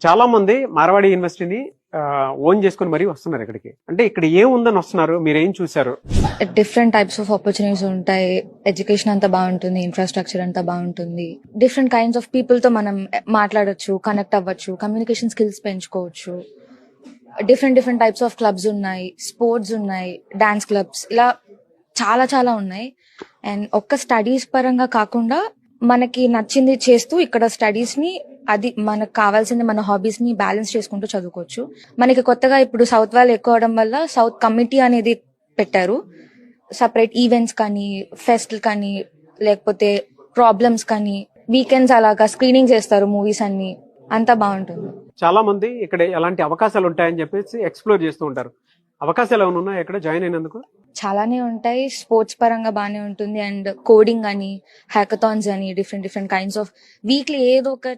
చాలా మంది మార్వాడి యూనివర్సిటీని ఓన్ చేసుకుని మరీ వస్తున్నారు ఇక్కడికి. అంటే ఇక్కడ ఏముందని వస్తున్నారు, మీరేం చూసారు? డిఫరెంట్ టైప్స్ ఆఫ్ ఆపర్చునిటీస్ ఉంటాయి. ఎడ్యుకేషన్ అంతా బాగుంటుంది, ఇన్ఫ్రాస్ట్రక్చర్ అంతా బాగుంటుంది. డిఫరెంట్ కైండ్స్ ఆఫ్ పీపుల్ తో మనం మాట్లాడొచ్చు, కనెక్ట్ అవ్వచ్చు, కమ్యూనికేషన్ స్కిల్స్ పెంచుకోవచ్చు. Different different types of clubs ఉన్నాయి, స్పోర్ట్స్ ఉన్నాయి, డాన్స్ క్లబ్స్, ఇలా చాలా చాలా ఉన్నాయి. అండ్ ఒక్క స్టడీస్ పరంగా కాకుండా మనకి నచ్చింది చేస్తూ ఇక్కడ స్టడీస్ ని, అది మనకు కావాల్సింది మన హాబీస్ ని బ్యాలెన్స్ చేసుకుంటూ చదువుకోవచ్చు. మనకి కొత్తగా ఇప్పుడు సౌత్ వాళ్ళు ఎక్కువ అవడం వల్ల సౌత్ కమిటీ అనేది పెట్టారు. సపరేట్ ఈవెంట్స్ కానీ, ఫెస్ట్ కానీ, లేకపోతే ప్రాబ్లమ్స్ కానీ, వీకెండ్స్ అలాగా స్క్రీనింగ్ చేస్తారు మూవీస్ అన్ని. అంతా బాగుంటుంది. చాలా మంది ఇక్కడ ఎలాంటి అవకాశాలు ఉంటాయని చెప్పేసి ఎక్స్ప్లోర్ చేస్తూ ఉంటారు. అవకాశాలు ఏమైనా ఉన్నాయా ఇక్కడ జాయిన్ అయినందుకు? చాలానే ఉంటాయి. స్పోర్ట్స్ పరంగా బాగానే ఉంటుంది. అండ్ కోడింగ్ అని, హ్యాకథాన్స్ అని, different different kinds of weekly ఏదో ఒక